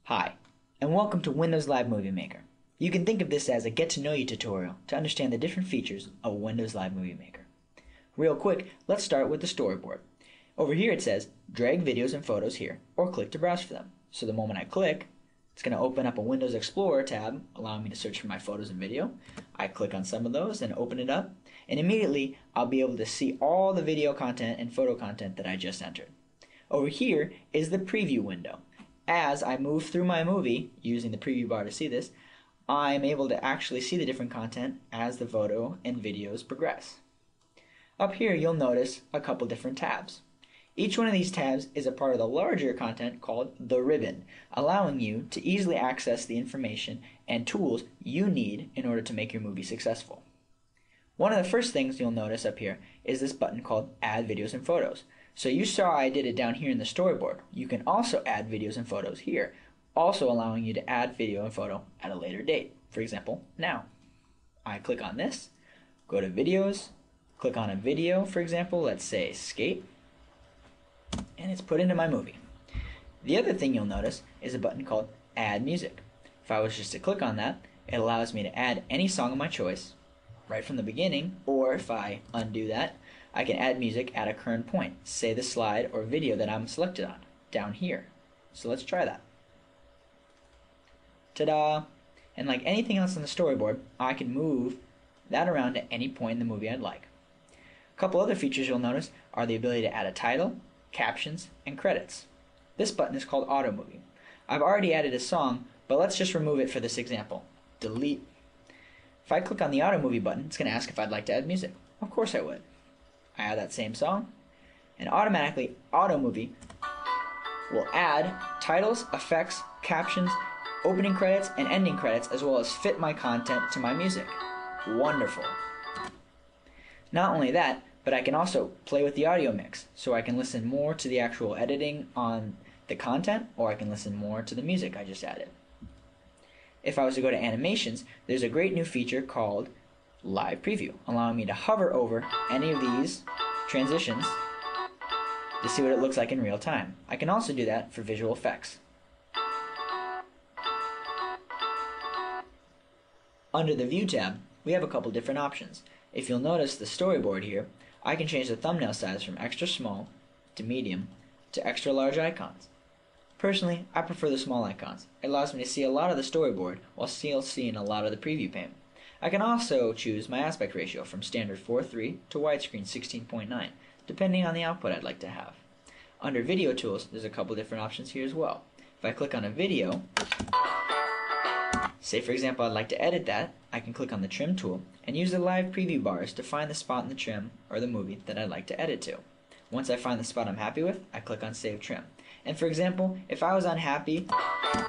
Hi, and welcome to Windows Live Movie Maker. You can think of this as a get-to-know-you tutorial to understand the different features of Windows Live Movie Maker. Real quick, let's start with the storyboard. Over here it says, drag videos and photos here, or click to browse for them. So the moment I click, it's going to open up a Windows Explorer tab, allowing me to search for my photos and video. I click on some of those and open it up, and immediately I'll be able to see all the video content and photo content that I just entered. Over here is the preview window. As I move through my movie, using the preview bar to see this, I'm able to actually see the different content as the photo and videos progress. Up here you'll notice a couple different tabs. Each one of these tabs is a part of the larger content called the ribbon, allowing you to easily access the information and tools you need in order to make your movie successful. One of the first things you'll notice up here is this button called Add Videos and Photos. So you saw I did it down here in the storyboard. You can also add videos and photos here, also allowing you to add video and photo at a later date. For example, now. I click on this, go to videos, click on a video, for example, let's say skate, and it's put into my movie. The other thing you'll notice is a button called Add Music. If I was just to click on that, it allows me to add any song of my choice right from the beginning, or if I undo that, I can add music at a current point, say the slide or video that I'm selected on, down here. So let's try that. Ta-da! And like anything else on the storyboard, I can move that around at any point in the movie I'd like. A couple other features you'll notice are the ability to add a title, captions, and credits. This button is called Auto Movie. I've already added a song, but let's just remove it for this example. Delete. If I click on the Auto Movie button, it's going to ask if I'd like to add music. Of course I would. I add that same song, and automatically Auto Movie will add titles, effects, captions, opening credits, and ending credits, as well as fit my content to my music. Wonderful. Not only that, but I can also play with the audio mix, so I can listen more to the actual editing on the content, or I can listen more to the music I just added. If I was to go to animations, there's a great new feature called Live Preview, allowing me to hover over any of these transitions to see what it looks like in real time. I can also do that for visual effects. Under the View tab, we have a couple different options. If you'll notice the storyboard here, I can change the thumbnail size from extra small to medium to extra large icons. Personally, I prefer the small icons. It allows me to see a lot of the storyboard while still seeing a lot of the preview pane. I can also choose my aspect ratio from standard 4:3 to widescreen 16:9, depending on the output I'd like to have. Under Video Tools, there's a couple different options here as well. If I click on a video, say for example I'd like to edit that, I can click on the Trim tool and use the live preview bars to find the spot in the trim or the movie that I'd like to edit to. Once I find the spot I'm happy with, I click on Save Trim. And for example, if I was unhappy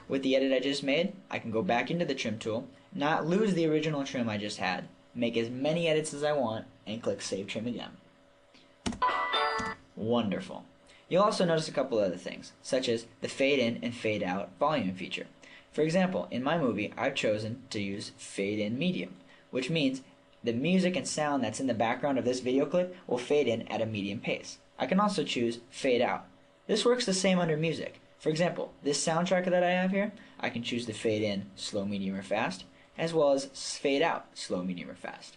with the edit I just made, I can go back into the Trim tool, not lose the original trim I just had, make as many edits as I want, and click Save Trim again. Wonderful. You'll also notice a couple other things, such as the fade in and fade out volume feature. For example, in my movie, I've chosen to use fade in medium, which means the music and sound that's in the background of this video clip will fade in at a medium pace. I can also choose fade out. This works the same under music. For example, this soundtrack that I have here, I can choose to fade in slow, medium, or fast, as well as fade out slow, medium, or fast.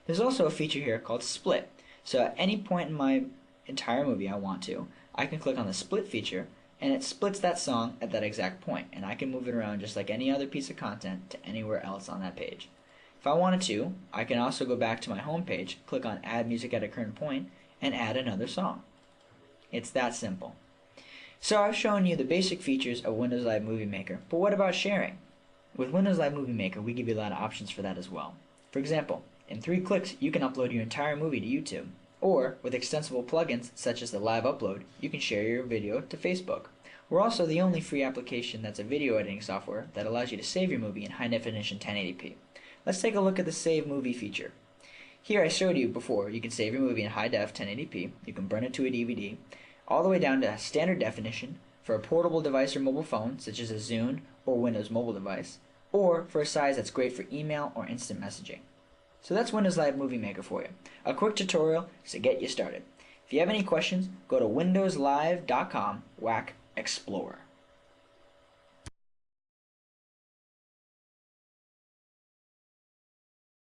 There's also a feature here called split. So at any point in my entire movie I want to, I can click on the split feature and it splits that song at that exact point, and I can move it around just like any other piece of content to anywhere else on that page. If I wanted to, I can also go back to my home page, click on Add Music at a Current Point, and add another song. It's that simple. So I've shown you the basic features of Windows Live Movie Maker, but what about sharing? With Windows Live Movie Maker, we give you a lot of options for that as well. For example, in 3 clicks, you can upload your entire movie to YouTube. Or, with extensible plugins such as the Live Upload, you can share your video to Facebook. We're also the only free application that's a video editing software that allows you to save your movie in high-definition 1080p. Let's take a look at the Save Movie feature. Here I showed you before, you can save your movie in high-def 1080p, you can burn it to a DVD, all the way down to standard definition for a portable device or mobile phone, such as a Zune or Windows mobile device, or for a size that's great for email or instant messaging. So that's Windows Live Movie Maker for you. A quick tutorial to get you started. If you have any questions, go to windowslive.com/explorer.